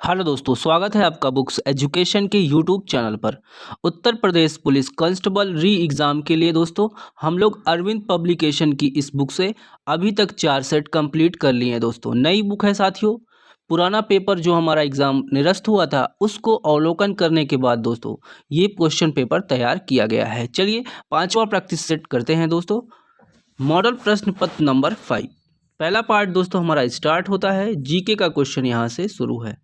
Hello दोस्तों, स्वागत है आपका बुक्स एजुकेशन के यूट्यूब चैनल पर। उत्तर प्रदेश पुलिस कांस्टेबल री एग्ज़ाम के लिए दोस्तों हम लोग अरविंद पब्लिकेशन की इस बुक से अभी तक 4 सेट कंप्लीट कर लिए हैं। दोस्तों नई बुक है साथियों। पुराना पेपर जो हमारा एग्ज़ाम निरस्त हुआ था उसको अवलोकन करने के बाद दोस्तों ये क्वेश्चन पेपर तैयार किया गया है। चलिए 5वां प्रैक्टिस सेट करते हैं दोस्तों। मॉडल प्रश्न पत्र नंबर 5 पहला पार्ट दोस्तों हमारा स्टार्ट होता है। जीके का क्वेश्चन यहाँ से शुरू है।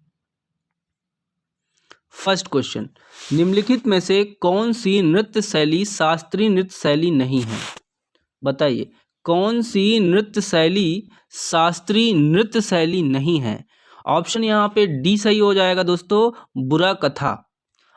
फर्स्ट क्वेश्चन, निम्नलिखित में से कौन सी नृत्य शैली शास्त्रीय नृत्य शैली नहीं है? बताइए कौन सी नृत्य शैली शास्त्रीय नृत्य शैली नहीं है? ऑप्शन यहाँ पे डी सही हो जाएगा दोस्तों, बुरा कथा।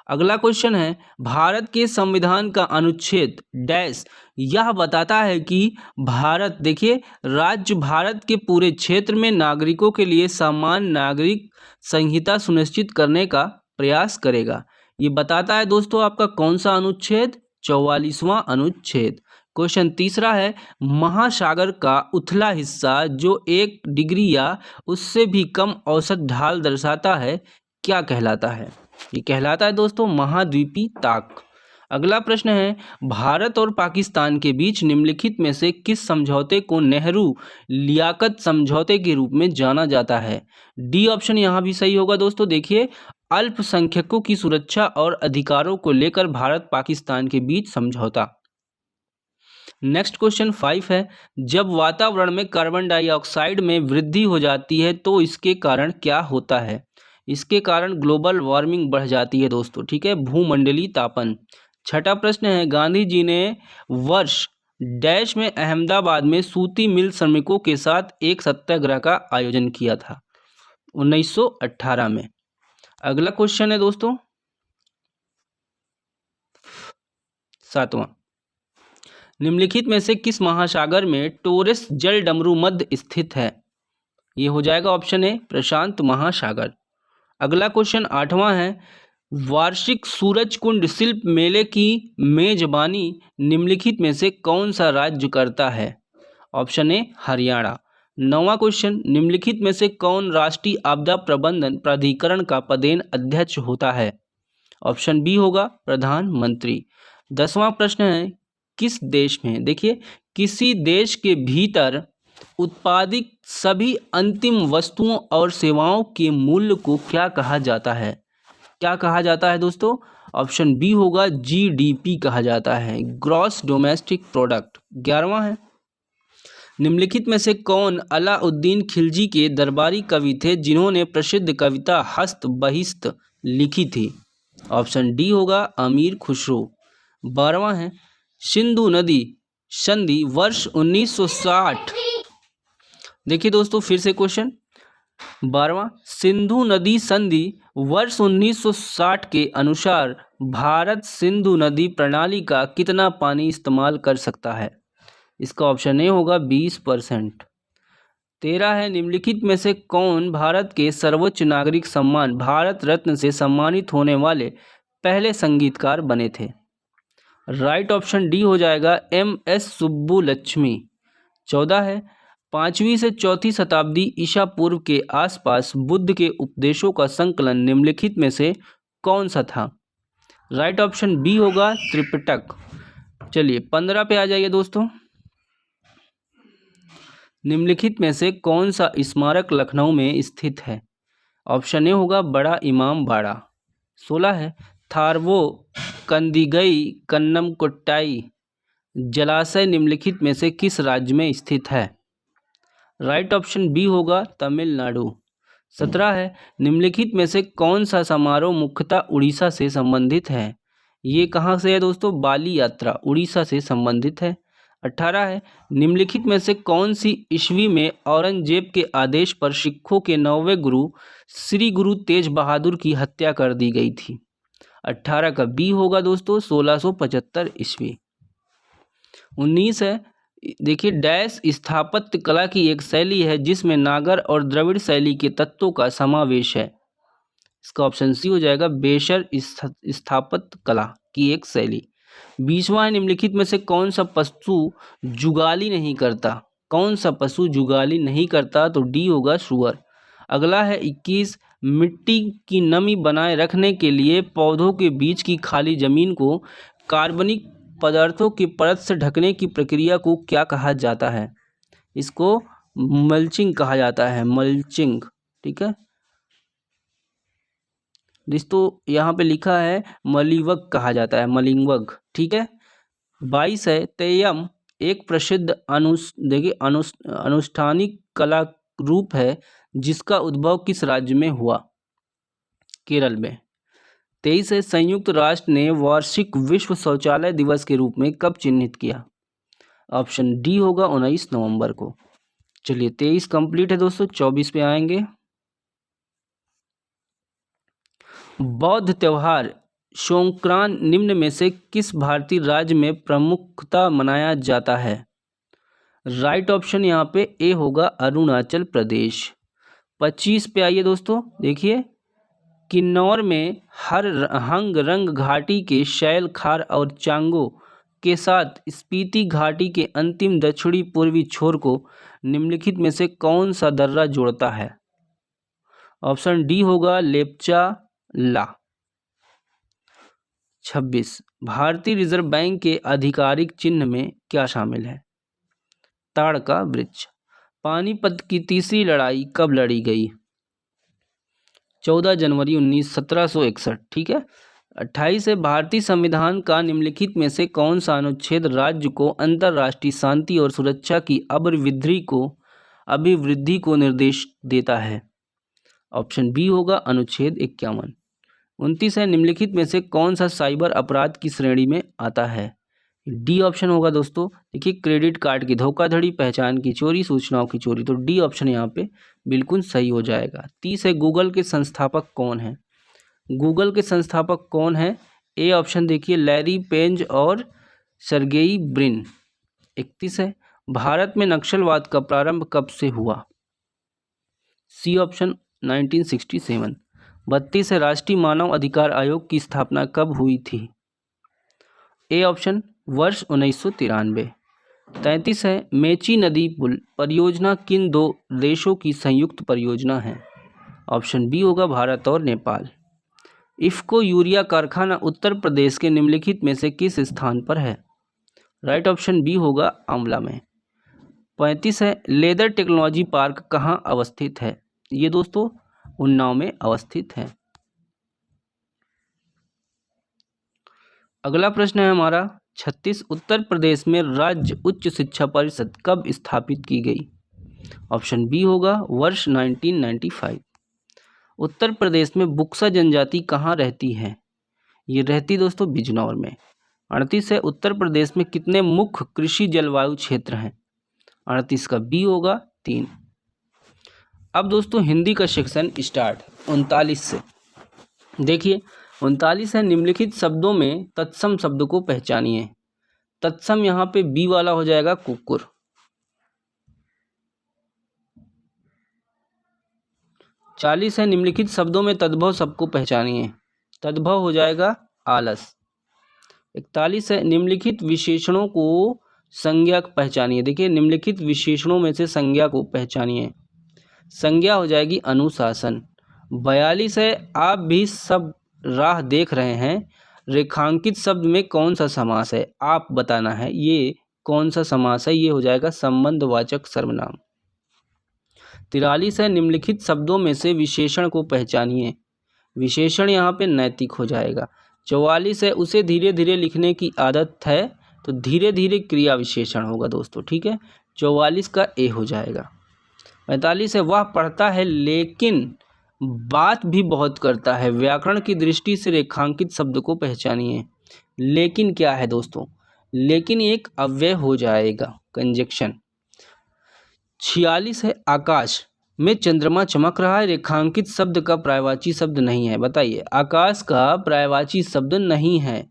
अगला क्वेश्चन है, भारत के संविधान का अनुच्छेद डैश यह बताता है कि भारत, देखिए, राज्य भारत के पूरे क्षेत्र में नागरिकों के लिए समान नागरिक संहिता सुनिश्चित करने का प्रयास करेगा। ये बताता है दोस्तों आपका कौन सा अनुच्छेद? 44वां अनुच्छेद। क्वेश्चन तीसरा है, महासागर का उथला हिस्सा जो 1 डिग्री या उससे भी कम औसत ढाल दर्शाता है क्या कहलाता है? ये कहलाता है दोस्तों महाद्वीपीय ताक। अगला प्रश्न है, भारत और पाकिस्तान के बीच निम्नलिखित में से किस समझौते को नेहरू लियाकत समझौते के रूप में जाना जाता है? डी ऑप्शन यहाँ भी सही होगा दोस्तों। देखिए, अल्पसंख्यकों की सुरक्षा और अधिकारों को लेकर भारत पाकिस्तान के बीच समझौता। नेक्स्ट क्वेश्चन 5 है, जब वातावरण में कार्बन डाइऑक्साइड में वृद्धि हो जाती है तो इसके कारण क्या होता है? इसके कारण ग्लोबल वार्मिंग बढ़ जाती है दोस्तों, ठीक है, भूमंडलीय तापन। छठा प्रश्न है, गांधी जी ने वर्ष डैश में अहमदाबाद में सूती मिल श्रमिकों के साथ एक सत्याग्रह का आयोजन किया था? 1918 में। अगला क्वेश्चन है दोस्तों 7वां, निम्नलिखित में से किस महासागर में टोरेस जल डमरू मध्य स्थित है? ये हो जाएगा ऑप्शन ए प्रशांत महासागर। अगला क्वेश्चन 8वां है, वार्षिक सूरज कुंड शिल्प मेले की मेजबानी निम्नलिखित में से कौन सा राज्य करता है? Option A Haryana. 9वां क्वेश्चन, निम्नलिखित में से कौन राष्ट्रीय आपदा प्रबंधन प्राधिकरण का पदेन अध्यक्ष होता है? ऑप्शन बी होगा प्रधानमंत्री। 10वां प्रश्न है, किस देश में, देखिए, किसी देश के भीतर उत्पादित सभी अंतिम वस्तुओं और सेवाओं के मूल्य को क्या कहा जाता है? क्या कहा जाता है दोस्तों? ऑप्शन बी होगा जीडीपी कहा जाता है, ग्रॉस डोमेस्टिक प्रोडक्ट। 11वां है, निम्नलिखित में से कौन अलाउद्दीन खिलजी के दरबारी कवि थे जिन्होंने प्रसिद्ध कविता हस्त बहिस्त लिखी थी? ऑप्शन डी होगा अमीर खुसरो। 12वां है, सिंधु नदी संधि वर्ष 1960। देखिए दोस्तों फिर से क्वेश्चन 12वां, सिंधु नदी संधि वर्ष 1960 के अनुसार भारत सिंधु नदी प्रणाली का कितना पानी इस्तेमाल कर सकता है? इसका ऑप्शन ए होगा 20%। 13 है, निम्नलिखित में से कौन भारत के सर्वोच्च नागरिक सम्मान भारत रत्न से सम्मानित होने वाले पहले संगीतकार बने थे? राइट ऑप्शन डी हो जाएगा MS सुब्बुलक्ष्मी। 14 है, 5वीं से 4वीं शताब्दी ईसा पूर्व के आसपास बुद्ध के उपदेशों का संकलन निम्नलिखित में से कौन सा था? राइट ऑप्शन बी होगा त्रिपिटक। चलिए 15 पे आ जाइए दोस्तों, निम्नलिखित में से कौन सा स्मारक लखनऊ में स्थित है? ऑप्शन ए होगा बड़ा इमाम बाड़ा। 16 है, थारवो कंदिगई कन्नमकोट्टाई जलाशय निम्नलिखित में से किस राज्य में स्थित है? राइट ऑप्शन बी होगा तमिलनाडु। 17 है, निम्नलिखित में से कौन सा समारोह मुख्यतः उड़ीसा से संबंधित है? ये कहाँ से है दोस्तों? बाली यात्रा उड़ीसा से संबंधित है। 18 है, निम्नलिखित में से कौन सी ईस्वी में औरंगजेब के आदेश पर सिखों के 9वें गुरु श्री गुरु तेज बहादुर की हत्या कर दी गई थी? 18 का बी होगा दोस्तों 1675 ईस्वी। 19 है, देखिए, डैश स्थापत्य कला की एक शैली है जिसमें नागर और द्रविड़ शैली के तत्वों का समावेश है? इसका ऑप्शन सी हो जाएगा बेशर स्थापत्य कला की एक शैली। 20वां है, निम्नलिखित में से कौन सा पशु जुगाली नहीं करता? कौन सा पशु जुगाली नहीं करता? तो डी होगा सुअर। अगला है 21, मिट्टी की नमी बनाए रखने के लिए पौधों के बीच की खाली जमीन को कार्बनिक पदार्थों की परत से ढकने की प्रक्रिया को क्या कहा जाता है? इसको मल्चिंग कहा जाता है, मल्चिंग। ठीक है दोस्तों, यहाँ पे लिखा है मलिवग कहा जाता है, मलिंगवग। ठीक है। 22 है, तेयम एक प्रसिद्ध अनुष्ठानिक कला रूप है जिसका उद्भव किस राज्य में हुआ? केरल में। 23 है, संयुक्त राष्ट्र ने वार्षिक विश्व शौचालय दिवस के रूप में कब चिन्हित किया? ऑप्शन डी होगा 19 नवंबर को। चलिए 23 कंप्लीट है दोस्तों, 24 पे आएंगे। बौद्ध त्योहार संक्रांत निम्न में से किस भारतीय राज्य में प्रमुखता मनाया जाता है? राइट ऑप्शन यहाँ पे ए होगा अरुणाचल प्रदेश। 25 पे आइए दोस्तों, देखिए किन्नौर में हर हंग रंग घाटी के शैल खार और चांगो के साथ स्पीति घाटी के अंतिम दक्षिणी पूर्वी छोर को निम्नलिखित में से कौन सा दर्रा जोड़ता है? ऑप्शन डी होगा लेप्चा ला। 26 भारतीय रिजर्व बैंक के आधिकारिक चिन्ह में क्या शामिल है? ताड़ का वृक्ष। पानीपत की तीसरी लड़ाई कब लड़ी गई? 14 जनवरी 1761। ठीक है। 28 है, भारतीय संविधान का निम्नलिखित में से कौन सा अनुच्छेद राज्य को अंतर्राष्ट्रीय शांति और सुरक्षा की अभिवृद्धि को निर्देश देता है? ऑप्शन बी होगा अनुच्छेद 51। 29 है, निम्नलिखित में से कौन सा साइबर अपराध की श्रेणी में आता है? डी ऑप्शन होगा दोस्तों। देखिए क्रेडिट कार्ड की धोखाधड़ी, पहचान की चोरी, सूचनाओं की चोरी, तो डी ऑप्शन यहाँ पे बिल्कुल सही हो जाएगा। 30 है, गूगल के संस्थापक कौन है? गूगल के संस्थापक कौन है? ए ऑप्शन देखिए लैरी पेंज और सर्गेई ब्रिन। 31 है, भारत में नक्सलवाद का प्रारंभ कब से हुआ? C option 1967। 32 है, राष्ट्रीय मानव अधिकार आयोग की स्थापना कब हुई थी? ए ऑप्शन वर्ष 1993। 33 है, मेची नदी पुल परियोजना किन दो देशों की संयुक्त परियोजना है? ऑप्शन बी होगा भारत और नेपाल। इफ्को यूरिया कारखाना उत्तर प्रदेश के निम्नलिखित में से किस स्थान पर है? राइट ऑप्शन बी होगा आंवला में। 35 है, लेदर टेक्नोलॉजी पार्क कहाँ अवस्थित है? ये दोस्तों उन्नाव में अवस्थित है। अगला प्रश्न है हमारा 36, उत्तर प्रदेश में राज्य उच्च शिक्षा परिषद कब स्थापित की गई? ऑप्शन बी होगा वर्ष 1995। उत्तर प्रदेश में बुक्सा जनजाति कहाँ रहती है? ये रहती दोस्तों बिजनौर में। 38 है, उत्तर प्रदेश में कितने मुख्य कृषि जलवायु क्षेत्र हैं? 38 का बी होगा 3। अब दोस्तों हिंदी का सेक्शन स्टार्ट 39 से। देखिए 39 है, निम्नलिखित शब्दों में तत्सम शब्द को पहचानिए। तत्सम यहाँ पे बी वाला हो जाएगा कुकुर। 40 है, निम्नलिखित शब्दों में तद्भव शब्द को पहचानिए। तद्भव हो जाएगा आलस। 41 है, निम्नलिखित विशेषणों को संज्ञा पहचानिए। देखिए निम्नलिखित विशेषणों में से संज्ञा को पहचानिए। संज्ञा हो जाएगी अनुशासन। 42 है, आप भी सब राह देख रहे हैं, रेखांकित शब्द में कौन सा समास है? आप बताना है ये कौन सा समास है। ये हो जाएगा संबंधवाचक सर्वनाम। 43 है, निम्नलिखित शब्दों में से विशेषण को पहचानिए। विशेषण यहाँ पे नैतिक हो जाएगा। 44 है, उसे धीरे धीरे लिखने की आदत है, तो धीरे धीरे क्रिया विशेषण होगा दोस्तों। ठीक है, 44 का ए हो जाएगा। 45 है, वह पढ़ता है लेकिन बात भी बहुत करता है। व्याकरण की दृष्टि से रेखांकित शब्द को पहचानिए। लेकिन क्या है दोस्तों? लेकिन एक अव्यय हो जाएगा, कंजक्शन। 46 है, आकाश में चंद्रमा चमक रहा है, रेखांकित शब्द का पर्यायवाची शब्द नहीं है। बताइए, आकाश का पर्यायवाची शब्द नहीं है।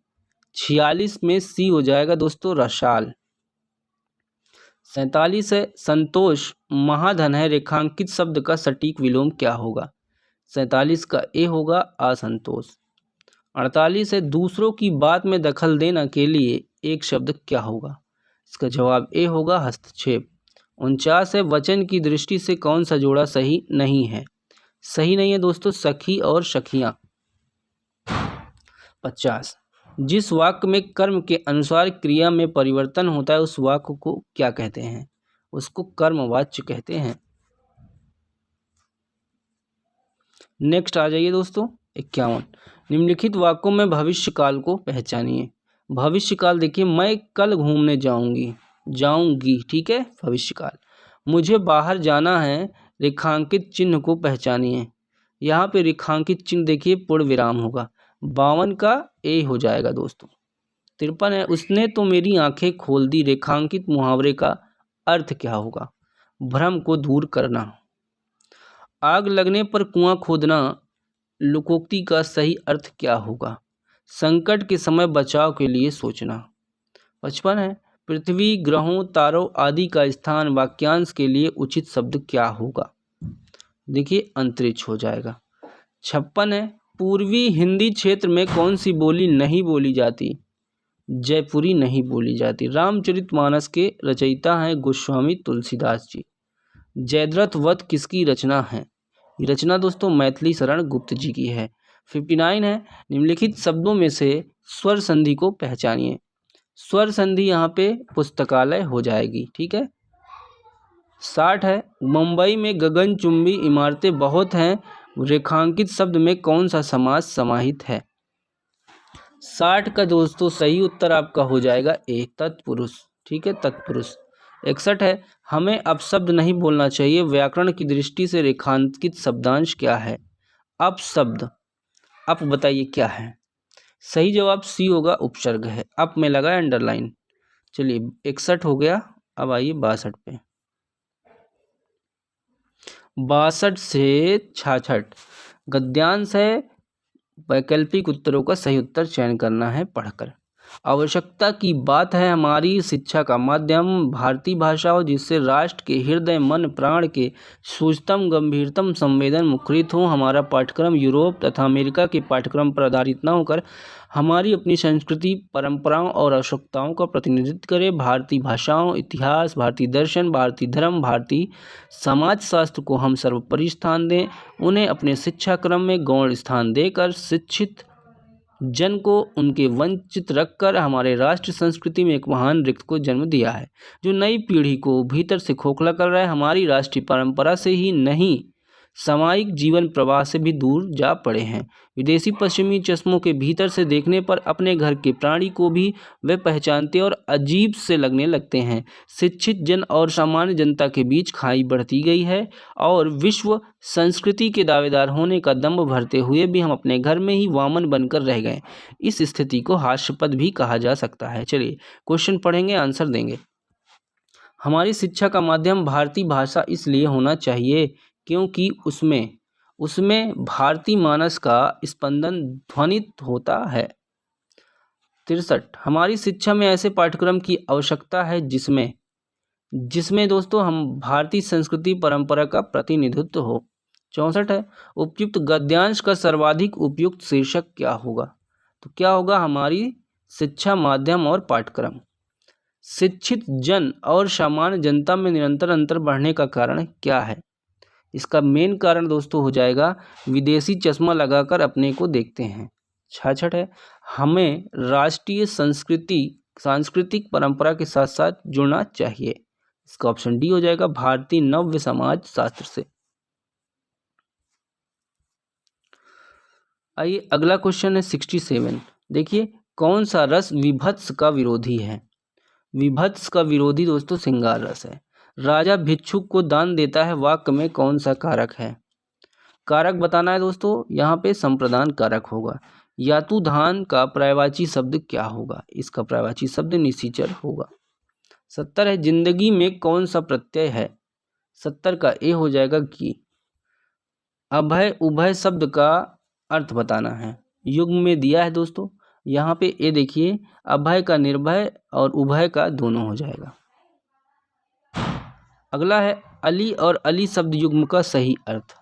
46 में सी हो जाएगा दोस्तों रसाल। 47 है, संतोष महाधन है, रेखांकित शब्द का सटीक विलोम क्या होगा? 47 का ए होगा असंतोष। 48 है, दूसरों की बात में दखल देना के लिए एक शब्द क्या होगा? इसका जवाब ए होगा हस्तक्षेप। 49 है, वचन की दृष्टि से कौन सा जोड़ा सही नहीं है? सही नहीं है दोस्तों, सखी और सखियां। 50, जिस वाक्य में कर्म के अनुसार क्रिया में परिवर्तन होता है उस वाक्य को क्या कहते हैं? उसको कर्मवाच्य कहते हैं। नेक्स्ट आ जाइए दोस्तों 51, निम्नलिखित वाक्यों में भविष्य काल को पहचानिए। भविष्य काल देखिए, मैं कल घूमने जाऊंगी, ठीक है, भविष्य काल। मुझे बाहर जाना है, रेखांकित चिन्ह को पहचानिए। यहाँ पे रेखांकित चिन्ह देखिए पूर्ण विराम होगा। 52 का ए हो जाएगा दोस्तों। 53 है, उसने तो मेरी आंखें खोल दी, रेखांकित मुहावरे का अर्थ क्या होगा? भ्रम को दूर करना। आग लगने पर कुआं खोदना, लोकोक्ति का सही अर्थ क्या होगा? संकट के समय बचाव के लिए सोचना। 55 है, पृथ्वी, ग्रहों, तारों आदि का स्थान वाक्यांश के लिए उचित शब्द क्या होगा? देखिए अंतरिक्ष हो जाएगा। 56 है, पूर्वी हिंदी क्षेत्र में कौन सी बोली नहीं बोली जाती? जयपुरी नहीं बोली जाती। रामचरितमानस के रचयिता हैं गोस्वामी तुलसीदास जी। जयद्रथ वध किसकी रचना है? ये रचना दोस्तों मैथिली शरण गुप्त जी की है। 59 है, निम्नलिखित शब्दों में से स्वर संधि को पहचानिए। स्वर संधि यहाँ पे पुस्तकालय हो जाएगी, ठीक है। 60 है, मुंबई में गगनचुंबी इमारतें बहुत हैं, रेखांकित शब्द में कौन सा समास समाहित है? 60 का दोस्तों सही उत्तर आपका हो जाएगा ए, तत्पुरुष, ठीक है, तत्पुरुष। 61 है, हमें अपशब्द नहीं बोलना चाहिए, व्याकरण की दृष्टि से रेखांकित शब्दांश क्या है? अपशब्द, अप बताइए क्या है? सही जवाब सी होगा, उपसर्ग है। अप में लगा अंडरलाइन। चलिए 61 हो गया, अब आइए 62 पे। 62 से 66 गद्यांश है, वैकल्पिक उत्तरों का सही उत्तर चयन करना है पढ़कर। आवश्यकता की बात है हमारी शिक्षा का माध्यम भारतीय भाषा हो, जिससे राष्ट्र के हृदय मन प्राण के सूक्ष्मतम गंभीरतम संवेदन मुखरित हो। हमारा पाठ्यक्रम यूरोप तथा अमेरिका के पाठ्यक्रम पर आधारित न होकर हमारी अपनी संस्कृति, परंपराओं और आवश्यकताओं का प्रतिनिधित्व करे। भारतीय भाषाओं, इतिहास, भारतीय दर्शन, भारतीय धर्म, भारतीय समाज शास्त्र को हम सर्वोपरि स्थान दें। उन्हें अपने शिक्षा क्रम में गौण स्थान देकर शिक्षित जन को उनके वंचित रखकर हमारे राष्ट्र संस्कृति में एक महान रिक्त को जन्म दिया है, जो नई पीढ़ी को भीतर से खोखला कर रहा है। हमारी राष्ट्रीय परंपरा से ही नहीं, सामायिक जीवन प्रवाह से भी दूर जा पड़े हैं। विदेशी पश्चिमी चश्मों के भीतर से देखने पर अपने घर के प्राणी को भी वे पहचानते और अजीब से लगने लगते हैं। शिक्षित जन और सामान्य जनता के बीच खाई बढ़ती गई है और विश्व संस्कृति के दावेदार होने का दंभ भरते हुए भी हम अपने घर में ही वामन बनकर रह गए। इस स्थिति को हास्यास्पद भी कहा जा सकता है। चलिए क्वेश्चन पढ़ेंगे, आंसर देंगे। हमारी शिक्षा का माध्यम भारतीय भाषा इसलिए होना चाहिए क्योंकि उसमें भारतीय मानस का स्पंदन ध्वनित होता है। 63 हमारी शिक्षा में ऐसे पाठ्यक्रम की आवश्यकता है जिसमें दोस्तों हम भारतीय संस्कृति परंपरा का प्रतिनिधित्व हो। 64 है, उपयुक्त गद्यांश का सर्वाधिक उपयुक्त शीर्षक क्या होगा? तो क्या होगा? हमारी शिक्षा माध्यम और पाठ्यक्रम। शिक्षित जन और सामान्य जनता में निरंतर अंतर बढ़ने का कारण क्या है? इसका मेन कारण दोस्तों हो जाएगा विदेशी चश्मा लगाकर अपने को देखते हैं। 66 है, हमें राष्ट्रीय सांस्कृतिक परंपरा के साथ साथ जुड़ना चाहिए। इसका ऑप्शन डी हो जाएगा, भारतीय नव्य समाज शास्त्र से। आइए अगला क्वेश्चन है 67। देखिए कौन सा रस विभत्स का विरोधी है? विभत्स का विरोधी दोस्तों श्रृंगार रस है। राजा भिक्षुक को दान देता है, वाक्य में कौन सा कारक है? कारक बताना है दोस्तों, यहाँ पे संप्रदान कारक होगा। यातुधान का पर्यायवाची शब्द क्या होगा? इसका पर्यायवाची शब्द निशाचर होगा। 70 है, जिंदगी में कौन सा प्रत्यय है? 70 का ए हो जाएगा कि। अभय उभय शब्द का अर्थ बताना है। युग्म में दिया है दोस्तों, यहाँ पे ए देखिए, अभय का निर्भय और उभय का दोनों हो जाएगा। अगला है अली और अली शब्द युग्म का सही अर्थ।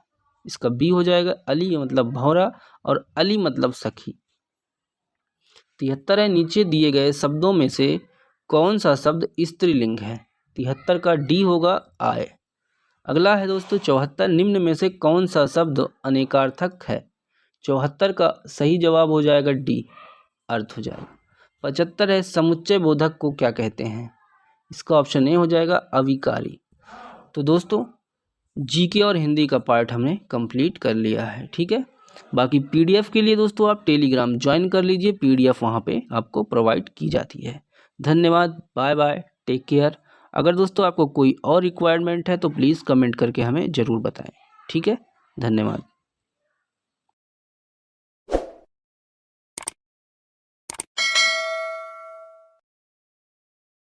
इसका बी हो जाएगा, अली मतलब भौरा और अली मतलब सखी। 73 है, नीचे दिए गए शब्दों में से कौन सा शब्द स्त्रीलिंग है? 73 का डी होगा आय। अगला है दोस्तों 74, निम्न में से कौन सा शब्द अनेकार्थक है? 74 का सही जवाब हो जाएगा डी, अर्थ हो जाएगा। 75 है, समुच्चय बोधक को क्या कहते हैं? इसका ऑप्शन ए हो जाएगा अविकारी। तो दोस्तों जीके और हिंदी का पार्ट हमने कंप्लीट कर लिया है, ठीक है। बाकी पीडीएफ के लिए दोस्तों आप टेलीग्राम ज्वाइन कर लीजिए, पीडीएफ वहाँ पे आपको प्रोवाइड की जाती है। धन्यवाद, बाय बाय, टेक केयर। अगर दोस्तों आपको कोई और रिक्वायरमेंट है तो प्लीज़ कमेंट करके हमें ज़रूर बताएं, ठीक है। धन्यवाद।